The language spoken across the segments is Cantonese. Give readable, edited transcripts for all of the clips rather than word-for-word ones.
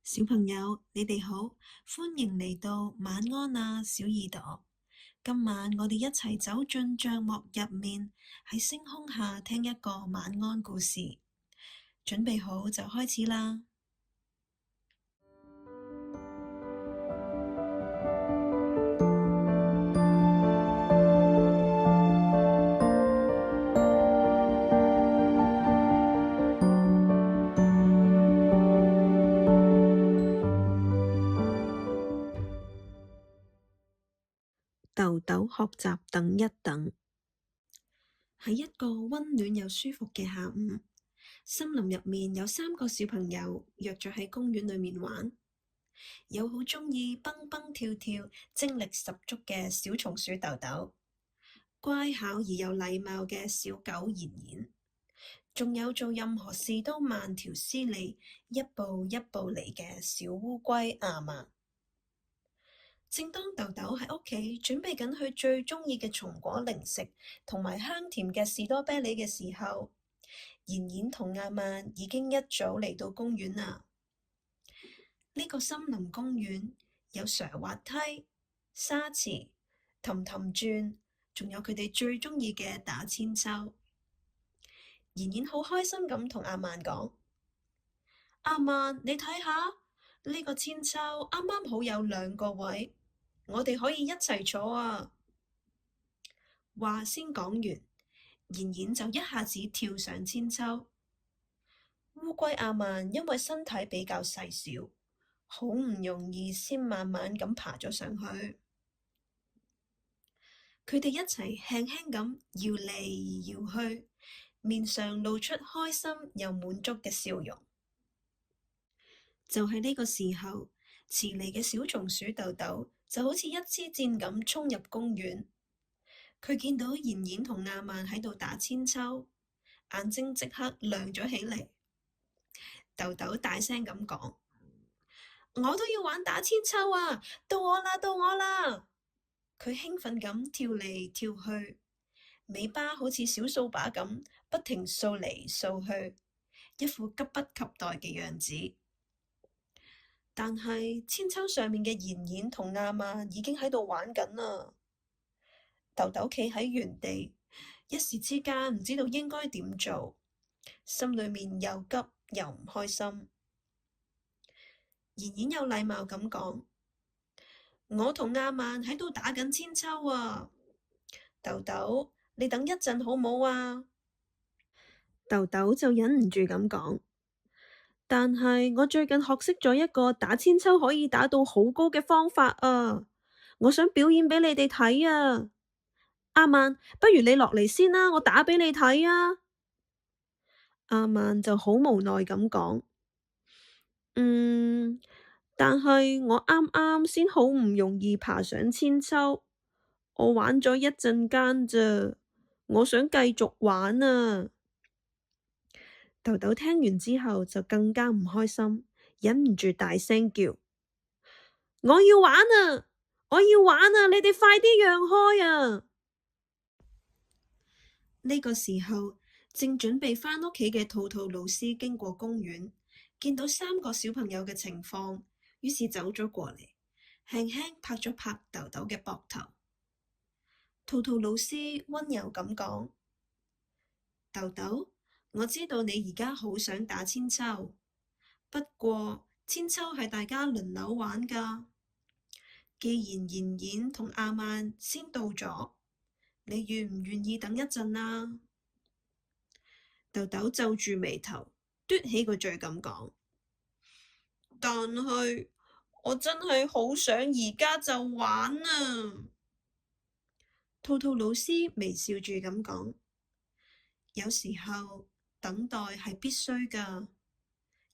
小朋友，你哋好，歡迎嚟到晚安啊，小耳朵。今晚我哋一齊走進帳幕入面，喺星空下聽一個晚安故事。準備好就開始啦！豆豆學習等一等。喺一個溫暖又舒服嘅下午，森林入面有3個小朋友約咗喺公園裏面玩。有好鍾意蹦蹦跳跳、精力十足嘅小松鼠豆豆，乖巧而有禮貌嘅小狗妍妍，仲有做任何事都慢條斯理、一步一步嚟嘅小烏龜阿曼。正當豆豆喺屋企準備緊佢最鍾意嘅松果零食同埋香甜嘅士多啤梨嘅時候，妍妍同阿曼已經一早嚟到公園啦。呢個森林公園有斜滑梯、沙池、氹氹轉，仲有佢哋最鍾意嘅打韆鞦。妍妍好開心咁同阿曼講：阿曼，你睇下呢個韆鞦啱啱好有2個位，我哋可以一齊坐啊！話先講完，妍妍就一下子跳上韆鞦。烏龜阿曼因為身體比較細小，好唔容易先慢慢咁爬咗上去。佢哋一齊輕輕咁搖嚟搖去，面上露出開心又滿足嘅笑容。就喺呢個時候，遲嚟嘅小松鼠豆豆就好似一支箭咁衝入公園。佢見到妍妍同阿曼喺度打韆鞦，眼睛即刻亮咗起嚟。豆豆大聲咁講：我都要玩打韆鞦啊！到我啦，到我啦！佢興奮咁跳嚟跳去，尾巴好似小掃把咁不停掃嚟掃去，一副急不及待嘅樣子。但係韆鞦上面嘅妍妍同阿曼已經喺度玩緊啦。豆豆企喺原地，一時之間唔知道應該點做，心裏面又急又唔開心。妍妍有禮貌咁講：我同阿曼喺度打緊韆鞦啊！豆豆，你等一陣好唔好啊？豆豆就忍唔住咁講：但係我最近學識咗一個打韆鞦可以打到好高嘅方法啊！我想表演俾你哋睇啊！阿曼，不如你落嚟先啦，我打俾你睇啊！阿曼就好無奈咁講：但係我啱啱先好唔容易爬上韆鞦，我玩咗一陣間咋，我想繼續玩啊！豆豆聽完之後就更加唔開心，忍唔住大聲叫：我要玩啊！我要玩啊！你哋快啲讓開啊！呢個時候，正準備返屋企嘅兔兔老師經過公園，見到3個小朋友嘅情況，於是走咗過嚟，輕輕拍咗拍豆豆嘅膊頭。兔兔老師溫柔咁講：豆豆，我知道你而家好想打韆鞦，不過韆鞦係大家輪流玩㗎。既然妍妍同阿曼先到咗，你願唔願意等一陣啊？豆豆皺住眉頭，嘟起個嘴咁講：但係我真係好想而家就玩啊！兔兔老師微笑住咁講：有時候等待係必須㗎，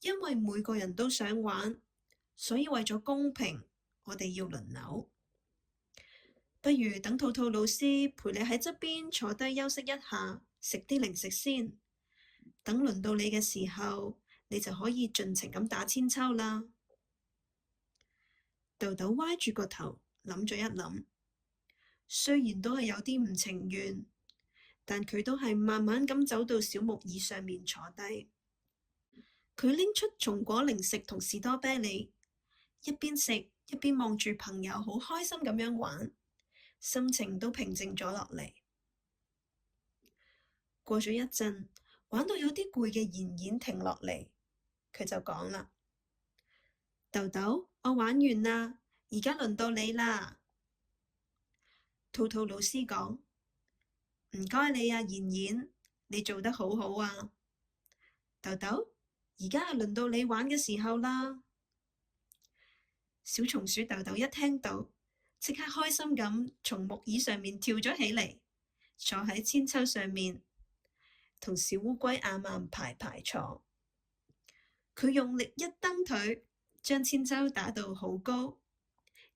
因為每個人都想玩，所以為咗公平，我哋要輪流。不如等兔兔老師陪你喺側邊坐低休息一下，食啲零食先。等輪到你嘅時候，你就可以盡情咁打韆鞦啦。豆豆歪住個頭諗咗一諗，雖然都係有啲唔情願，但佢都係慢慢咁走到小木椅上面坐低。佢拎出松果零食同士多啤梨，一邊食一邊望住朋友好開心咁樣玩，心情都平靜咗落嚟。過咗一陣，玩到有啲攰嘅妍妍停落嚟，佢就講啦：豆豆，我玩完啦，而家輪到你啦。兔兔老師講：唔該你啊，妍妍，你做得好好啊。豆豆，而家係輪到你玩嘅時候啦。小松鼠豆豆一聽到，即刻開心咁從木椅上面跳咗起嚟，坐喺千秋上面，同小烏龜阿曼排排坐。佢用力一蹬腿，將千秋打到好高，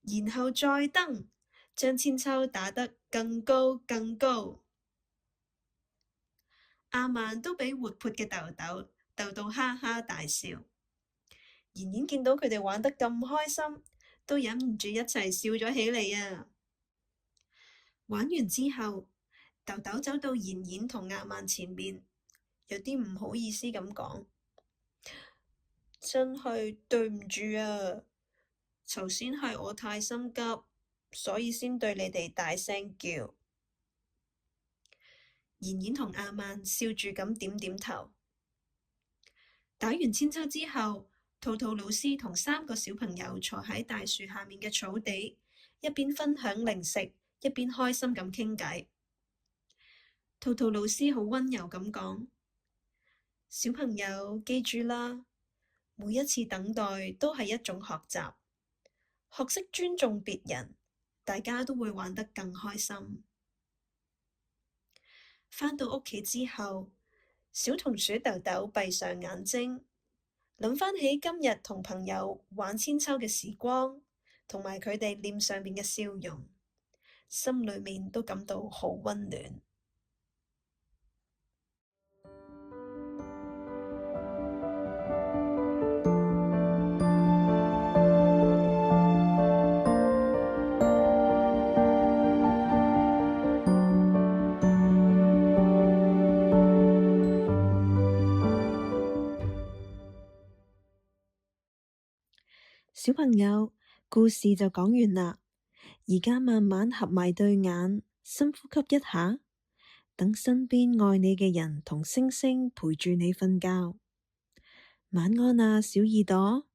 然後再蹬，將千秋打得更高更高。阿曼都俾活潑嘅豆豆逗到哈哈大笑。妍妍見到佢哋玩得咁開心，都忍唔住一齊笑咗起嚟啊！玩完之後，豆豆走到妍妍同阿曼前面，有啲唔好意思咁講：真係對唔住啊！頭先係我太心急，所以先對你哋大聲叫。妍妍同阿曼笑住咁點點頭。打完千秋之後，兔兔老師同3個小朋友坐喺大樹下面嘅草地，一邊分享零食，一邊開心咁傾偈。兔兔老師好溫柔咁講：小朋友記住啦，每一次等待都係一種學習，學識尊重別人，大家都會玩得更開心。返到屋企之後，小松鼠豆豆閉上眼睛，諗返起今日同朋友玩千秋嘅時光，同埋佢哋臉上面嘅笑容，心裏面都感到好溫暖。小朋友，故事就講完啦。而家慢慢合埋對眼，深呼吸一下，等身邊愛你嘅人同星星陪住你瞓覺。晚安啊，小耳朵。